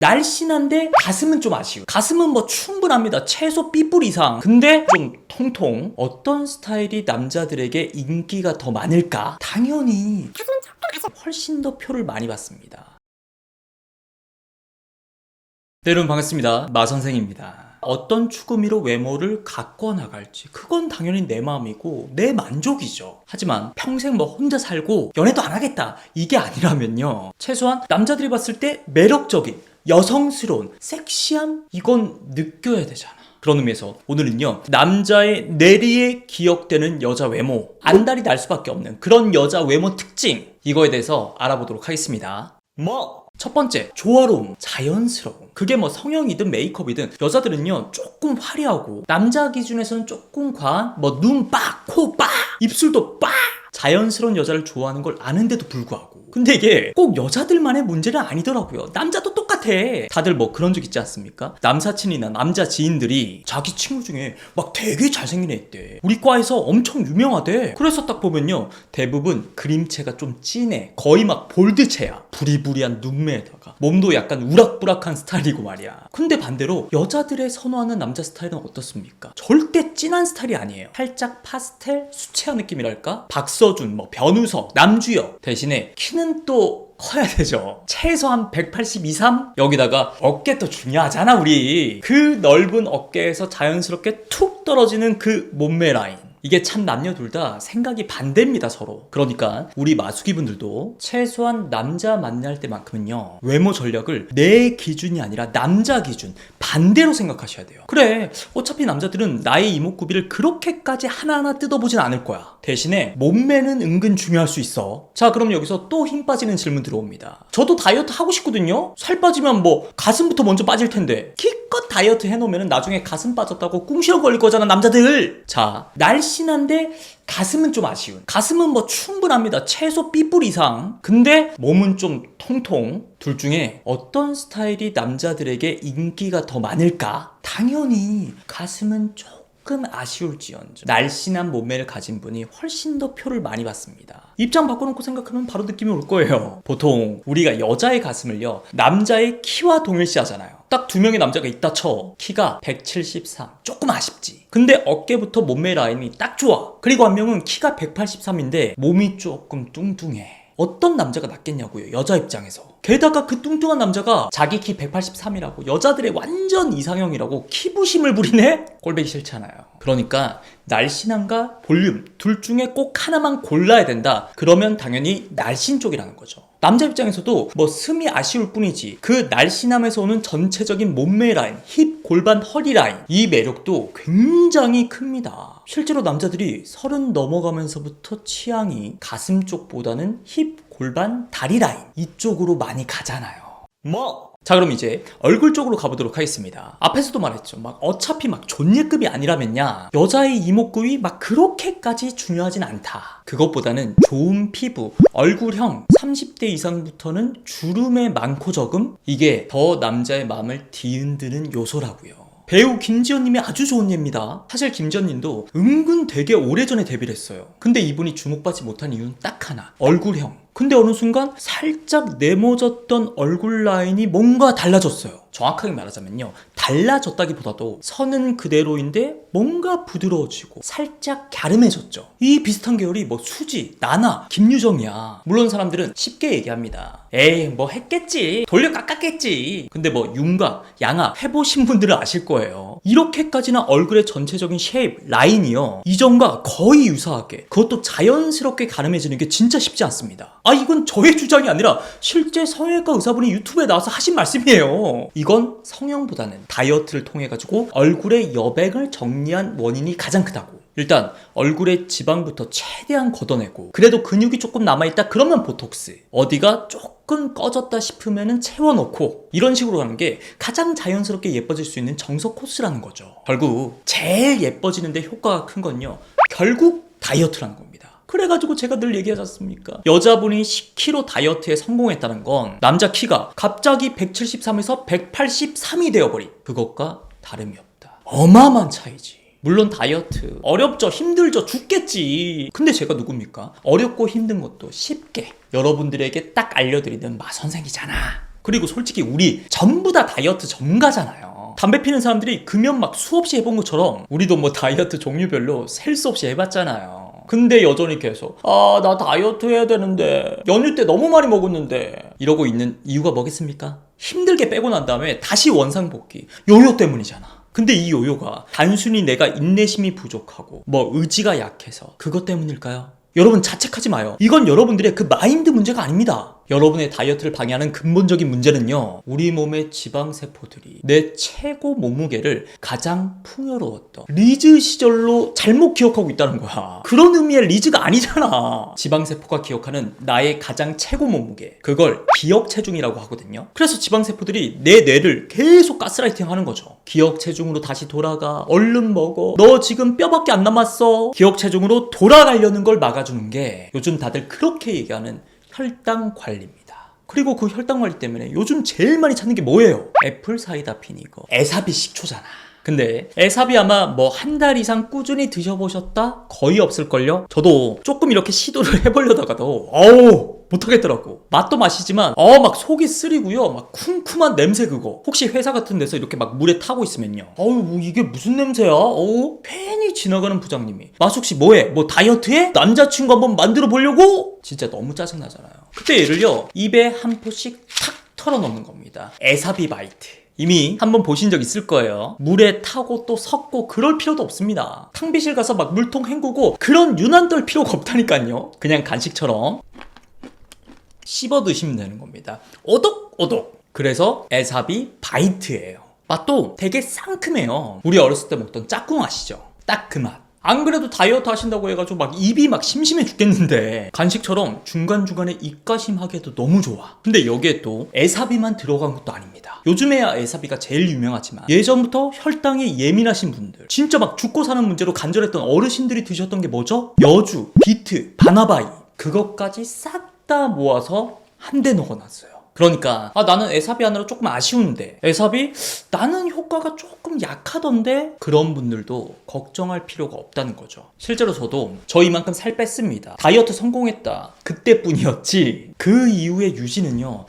날씬한데 가슴은 좀 아쉬운. 가슴은 뭐 충분합니다. 최소 B뿔 이상. 근데 좀 통통. 어떤 스타일이 남자들에게 인기가 더 많을까? 당연히 훨씬 더 표를 많이 받습니다. 네, 여러분 반갑습니다. 마선생입니다. 어떤 추구미로 외모를 가꿔 나갈지 그건 당연히 내 마음이고 내 만족이죠. 하지만 평생 뭐 혼자 살고 연애도 안 하겠다 이게 아니라면요, 최소한 남자들이 봤을 때 매력적인, 여성스러운, 섹시함 이건 느껴야 되잖아. 그런 의미에서 오늘은요, 남자의 내리에 기억되는 여자 외모, 안달이 날 수밖에 없는 그런 여자 외모 특징, 이거에 대해서 알아보도록 하겠습니다. 첫 번째, 조화로움, 자연스러움. 그게 뭐 성형이든 메이크업이든 여자들은요 조금 화려하고, 남자 기준에서는 조금 과한 뭐 눈 빡, 코 빡, 입술도 빡, 자연스러운 여자를 좋아하는 걸 아는데도 불구하고, 근데 이게 꼭 여자들만의 문제는 아니더라고요. 남자도 똑같아. 다들 뭐 그런 적 있지 않습니까? 남사친이나 남자 지인들이 자기 친구 중에 막 되게 잘생긴 애 있대. 우리 과에서 엄청 유명하대. 그래서 딱 보면요, 대부분 그림체가 좀 진해. 거의 막 볼드체야. 부리부리한 눈매에다가 몸도 약간 우락부락한 스타일이고 말이야. 근데 반대로 여자들의 선호하는 남자 스타일은 어떻습니까? 절대 진한 스타일이 아니에요. 살짝 파스텔, 수채화 느낌이랄까? 박서준, 뭐 변우석, 남주혁. 대신에 키는 또 커야 되죠. 최소한 180 이상? 여기다가 어깨도 중요하잖아 우리. 그 넓은 어깨에서 자연스럽게 툭 떨어지는 그 몸매 라인, 이게 참 남녀 둘 다 생각이 반대입니다, 서로. 그러니까 우리 마수기 분들도 최소한 남자 만날 때만큼은요, 외모 전략을 내 기준이 아니라 남자 기준, 반대로 생각하셔야 돼요. 그래, 어차피 남자들은 나의 이목구비를 그렇게까지 하나하나 뜯어보진 않을 거야. 대신에 몸매는 은근 중요할 수 있어. 자, 그럼 여기서 또 힘 빠지는 질문 들어옵니다. 저도 다이어트 하고 싶거든요. 살 빠지면 뭐 가슴부터 먼저 빠질 텐데 기껏 다이어트 해놓으면 나중에 가슴 빠졌다고 꿍시렁 걸릴 거잖아, 남자들. 자, 날씬한데 가슴은 좀 아쉬운. 가슴은 뭐 충분합니다. 최소 B뿔 이상. 근데 몸은 좀 통통. 둘 중에 어떤 스타일이 남자들에게 인기가 더 많을까? 당연히 가슴은 조금 아쉬울지언정 날씬한 몸매를 가진 분이 훨씬 더 표를 많이 받습니다. 입장 바꿔놓고 생각하면 바로 느낌이 올 거예요. 보통 우리가 여자의 가슴을요, 남자의 키와 동일시하잖아요. 딱 두 명의 남자가 있다 쳐. 키가 173. 조금 아쉽지. 근데 어깨부터 몸매 라인이 딱 좋아. 그리고 한 명은 키가 183인데 몸이 조금 뚱뚱해. 어떤 남자가 낫겠냐고요, 여자 입장에서. 게다가 그 뚱뚱한 남자가 자기 키 183이라고 여자들의 완전 이상형이라고 키부심을 부리네? 꼴보기 싫잖아요. 그러니까 날씬함과 볼륨 둘 중에 꼭 하나만 골라야 된다. 그러면 당연히 날씬 쪽이라는 거죠. 남자 입장에서도 뭐 슴이 아쉬울 뿐이지 그 날씬함에서 오는 전체적인 몸매 라인, 힙, 골반, 허리 라인, 이 매력도 굉장히 큽니다. 실제로 남자들이 30 넘어가면서부터 취향이 가슴 쪽보다는 힙, 골반, 다리 라인 이쪽으로 많이 가잖아요. 자, 그럼 이제 얼굴 쪽으로 가보도록 하겠습니다. 앞에서도 말했죠. 막 어차피 막 존예급이 아니라면야 여자의 이목구비 막 그렇게까지 중요하진 않다. 그것보다는 좋은 피부, 얼굴형 30대 이상부터는 주름의 많고 적음, 이게 더 남자의 마음을 뒤흔드는 요소라고요. 배우 김지연님이 아주 좋은 예입니다. 사실 김지연님도 은근 되게 오래전에 데뷔를 했어요. 근데 이분이 주목받지 못한 이유는 딱 하나, 얼굴형. 근데 어느 순간 살짝 네모졌던 얼굴 라인이 뭔가 달라졌어요. 정확하게 말하자면요, 달라졌다기보다도 선은 그대로인데 뭔가 부드러워지고 살짝 갸름해졌죠. 이 비슷한 계열이 뭐 수지, 나나, 김유정이야. 물론 사람들은 쉽게 얘기합니다. 에이 뭐 했겠지, 돌려 깎았겠지. 근데 뭐 윤곽, 양악 해보신 분들은 아실 거예요. 이렇게까지나 얼굴의 전체적인 쉐입, 라인이요, 이전과 거의 유사하게, 그것도 자연스럽게 가름해지는 게 진짜 쉽지 않습니다. 아, 이건 저의 주장이 아니라 실제 성형외과 의사분이 유튜브에 나와서 하신 말씀이에요. 이건 성형보다는 다이어트를 통해 가지고 얼굴의 여백을 정리한 원인이 가장 크다고. 일단 얼굴의 지방부터 최대한 걷어내고, 그래도 근육이 조금 남아있다 그러면 보톡스, 어디가 조금 꺼졌다 싶으면 채워놓고, 이런 식으로 가는 게 가장 자연스럽게 예뻐질 수 있는 정석 코스라는 거죠. 결국 제일 예뻐지는데 효과가 큰 건요, 결국 다이어트라는 겁니다. 그래가지고 제가 늘 얘기하지 않습니까? 여자분이 10kg 다이어트에 성공했다는 건 남자 키가 갑자기 173에서 183이 되어버린 그것과 다름이 없다. 어마어마한 차이지. 물론 다이어트 어렵죠, 힘들죠, 죽겠지. 근데 제가 누굽니까? 어렵고 힘든 것도 쉽게 여러분들에게 딱 알려드리는 마선생이잖아. 그리고 솔직히 우리 전부 다 다이어트 전문가잖아요. 담배 피는 사람들이 금연 막 수없이 해본 것처럼 우리도 뭐 다이어트 종류별로 셀 수 없이 해봤잖아요. 근데 여전히 계속 나 다이어트 해야 되는데 연휴 때 너무 많이 먹었는데 이러고 있는 이유가 뭐겠습니까? 힘들게 빼고 난 다음에 다시 원상복귀. 요요 때문이잖아. 근데 이 요요가 단순히 내가 인내심이 부족하고 뭐 의지가 약해서 그것 때문일까요? 여러분 자책하지 마요. 이건 여러분들의 그 마인드 문제가 아닙니다. 여러분의 다이어트를 방해하는 근본적인 문제는요, 우리 몸의 지방세포들이 내 최고 몸무게를 가장 풍요로웠던 리즈 시절로 잘못 기억하고 있다는 거야. 그런 의미의 리즈가 아니잖아. 지방세포가 기억하는 나의 가장 최고 몸무게, 그걸 기억체중이라고 하거든요. 그래서 지방세포들이 내 뇌를 계속 가스라이팅 하는 거죠. 기억체중으로 다시 돌아가, 얼른 먹어, 너 지금 뼈밖에 안 남았어. 기억체중으로 돌아가려는 걸 막아주는 게 요즘 다들 그렇게 얘기하는 혈당 관리입니다. 그리고 그 혈당 관리 때문에 요즘 제일 많이 찾는 게 뭐예요? 애플 사이다 비니거, 에사비 식초잖아. 근데 에사비 아마 뭐 한 달 이상 꾸준히 드셔보셨다? 거의 없을걸요? 저도 조금 이렇게 시도를 해보려다가도 못하겠더라고. 맛도 맛이지만 막 속이 쓰리고요. 막 쿰쿰한 냄새 그거. 혹시 회사 같은 데서 이렇게 막 물에 타고 있으면요, 뭐 이게 무슨 냄새야? 괜히 지나가는 부장님이 마숙씨 뭐해? 뭐 다이어트해? 남자친구 한번 만들어 보려고? 진짜 너무 짜증나잖아요. 그때 얘를요, 입에 한 포씩 탁 털어넣는 겁니다. 에사비 바이트. 이미 한번 보신 적 있을 거예요. 물에 타고 또 섞고 그럴 필요도 없습니다. 탕비실 가서 막 물통 헹구고 그런 유난 떨 필요가 없다니까요. 그냥 간식처럼 씹어 드시면 되는 겁니다. 오독오독. 그래서 에사비 바이트예요. 맛도 되게 상큼해요. 우리 어렸을 때 먹던 짝꿍 아시죠? 딱 그 맛. 안 그래도 다이어트 하신다고 해가지고 막 입이 막 심심해 죽겠는데 간식처럼 중간중간에 입가심하기에도 너무 좋아. 근데 여기에 또 에사비만 들어간 것도 아닙니다. 요즘에야 에사비가 제일 유명하지만 예전부터 혈당에 예민하신 분들, 진짜 막 죽고 사는 문제로 간절했던 어르신들이 드셨던 게 뭐죠? 여주, 비트, 바나바이, 그것까지 싹 다 모아서 한 대 넣어놨어요. 그러니까 나는 에사비 하느라 조금 아쉬운데, 에사비 나는 효과가 조금 약하던데, 그런 분들도 걱정할 필요가 없다는 거죠. 실제로 저도 이만큼 살 뺐습니다. 다이어트 성공했다, 그때뿐이었지 그 이후의 유지는요,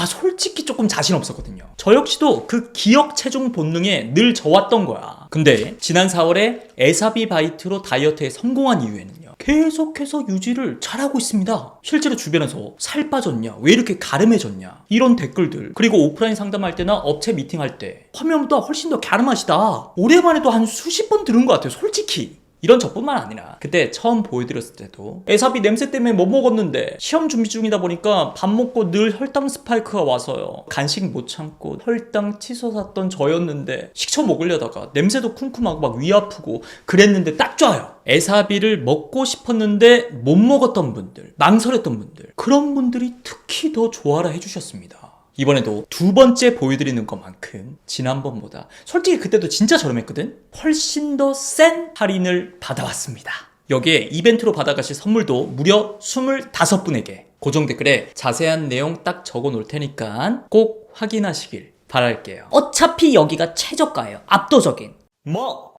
솔직히 조금 자신 없었거든요. 저 역시도 그 기억 체중 본능에 늘 져왔던 거야. 근데 지난 4월에 에사비 바이트로 다이어트에 성공한 이후에는요, 계속해서 유지를 잘하고 있습니다. 실제로 주변에서 살 빠졌냐? 왜 이렇게 가름해졌냐? 이런 댓글들, 그리고 오프라인 상담할 때나 업체 미팅할 때 화면보다 훨씬 더 갸름하시다, 오랜만에도 한 수십 번 들은 것 같아요, 솔직히. 이런 저뿐만 아니라 그때 처음 보여드렸을 때도 에사비 냄새 때문에 못 먹었는데 시험 준비 중이다 보니까 밥 먹고 늘 혈당 스파이크가 와서요, 간식 못 참고 혈당 치솟았던 저였는데 식초 먹으려다가 냄새도 쿰쿰하고 막 위 아프고 그랬는데 딱 좋아요. 에사비를 먹고 싶었는데 못 먹었던 분들, 망설였던 분들, 그런 분들이 특히 더 좋아라 해주셨습니다. 이번에도 두 번째 보여드리는 것만큼 지난번보다, 솔직히 그때도 진짜 저렴했거든? 훨씬 더 센 할인을 받아왔습니다. 여기에 이벤트로 받아가실 선물도 무려 25분에게 고정 댓글에 자세한 내용 딱 적어 놓을 테니까 꼭 확인하시길 바랄게요. 어차피 여기가 최저가예요. 압도적인.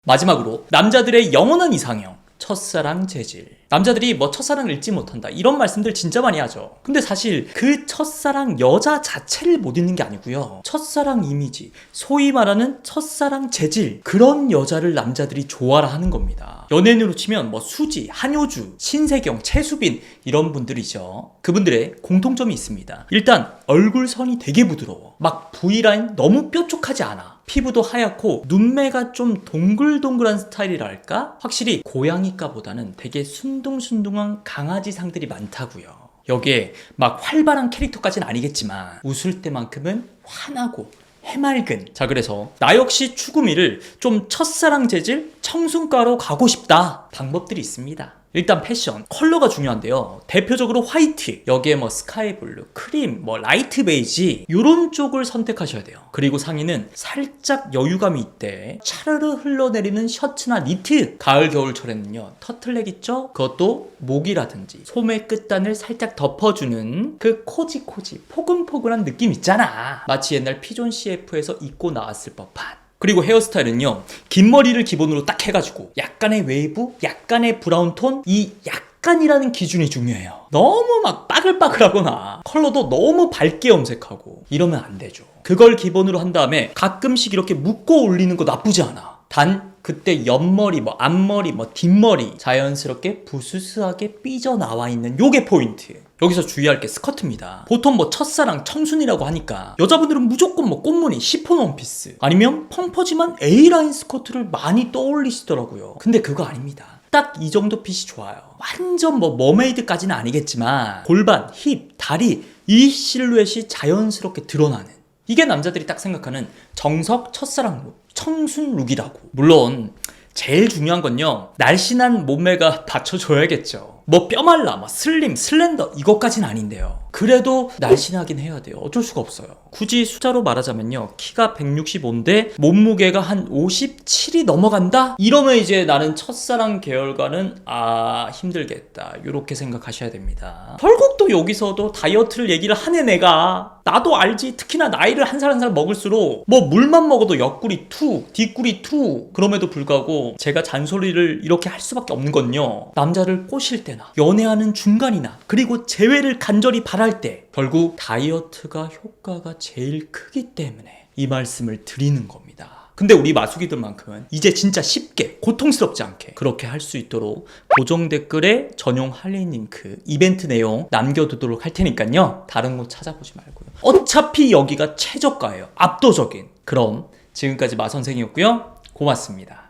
마지막으로 남자들의 영원한 이상형, 첫사랑 재질. 남자들이 뭐 첫사랑을 잊지 못한다, 이런 말씀들 진짜 많이 하죠. 근데 사실 그 첫사랑 여자 자체를 못 잊는 게 아니고요, 첫사랑 이미지, 소위 말하는 첫사랑 재질, 그런 여자를 남자들이 좋아라 하는 겁니다. 연예인으로 치면 뭐 수지, 한효주, 신세경, 최수빈, 이런 분들이죠. 그분들의 공통점이 있습니다. 일단 얼굴선이 되게 부드러워. 막 V라인 너무 뾰족하지 않아. 피부도 하얗고 눈매가 좀 동글동글한 스타일이랄까? 확실히 고양이과보다는 되게 순둥순둥한 강아지 상들이 많다고요. 여기에 막 활발한 캐릭터까지는 아니겠지만 웃을 때만큼은 환하고 해맑은. 자, 그래서 나 역시 추구미를 좀 첫사랑 재질, 청순가로 가고 싶다, 방법들이 있습니다. 일단 패션, 컬러가 중요한데요. 대표적으로 화이트, 여기에 뭐 스카이블루, 크림, 뭐 라이트 베이지, 이런 쪽을 선택하셔야 돼요. 그리고 상의는 살짝 여유감이 있대. 차르르 흘러내리는 셔츠나 니트. 가을 겨울철에는요, 터틀넥 있죠? 그것도 목이라든지 소매 끝단을 살짝 덮어주는 그 코지 포근포근한 느낌 있잖아. 마치 옛날 피존 CF에서 입고 나왔을 법한. 그리고 헤어스타일은요, 긴 머리를 기본으로 딱 해가지고 약간의 웨이브, 약간의 브라운 톤, 이 약간이라는 기준이 중요해요. 너무 막 빠글빠글하거나 컬러도 너무 밝게 염색하고 이러면 안 되죠. 그걸 기본으로 한 다음에 가끔씩 이렇게 묶어 올리는 거 나쁘지 않아. 단 그때 옆머리, 앞머리, 뒷머리 자연스럽게 부스스하게 삐져나와 있는 요게 포인트. 여기서 주의할 게 스커트입니다. 보통 첫사랑, 청순이라고 하니까 여자분들은 무조건 꽃무늬, 시폰 원피스 아니면 펑퍼짐한 A라인 스커트를 많이 떠올리시더라고요. 근데 그거 아닙니다. 딱 이 정도 핏이 좋아요. 완전 머메이드까지는 아니겠지만 골반, 힙, 다리 이 실루엣이 자연스럽게 드러나는, 이게 남자들이 딱 생각하는 정석 첫사랑 룩, 청순 룩이라고. 물론 제일 중요한 건요, 날씬한 몸매가 받쳐줘야겠죠. 뼈말라, 슬림, 슬렌더 이것까진 아닌데요. 그래도 날씬하긴 해야 돼요. 어쩔 수가 없어요. 굳이 숫자로 말하자면요, 키가 165인데 몸무게가 한 57이 넘어간다? 이러면 이제 나는 첫사랑 계열과는 힘들겠다, 이렇게 생각하셔야 됩니다. 결국 또 여기서도 다이어트를 얘기를 하네. 내가 나도 알지. 특히나 나이를 한 살 한 살 먹을수록 물만 먹어도 옆구리 투, 뒷구리 투. 그럼에도 불구하고 제가 잔소리를 이렇게 할 수밖에 없는 건요, 남자를 꼬실 때나 연애하는 중간이나 그리고 재회를 간절히 바랄 때 결국 다이어트가 효과가 제일 크기 때문에 이 말씀을 드리는 겁니다. 근데 우리 마수기들만큼은 이제 진짜 쉽게 고통스럽지 않게 그렇게 할 수 있도록 고정 댓글에 전용 할인 링크, 이벤트 내용 남겨두도록 할 테니까요, 다른 곳 찾아보지 말고요. 어차피 여기가 최저가예요. 압도적인. 그럼 지금까지 마선생이었고요. 고맙습니다.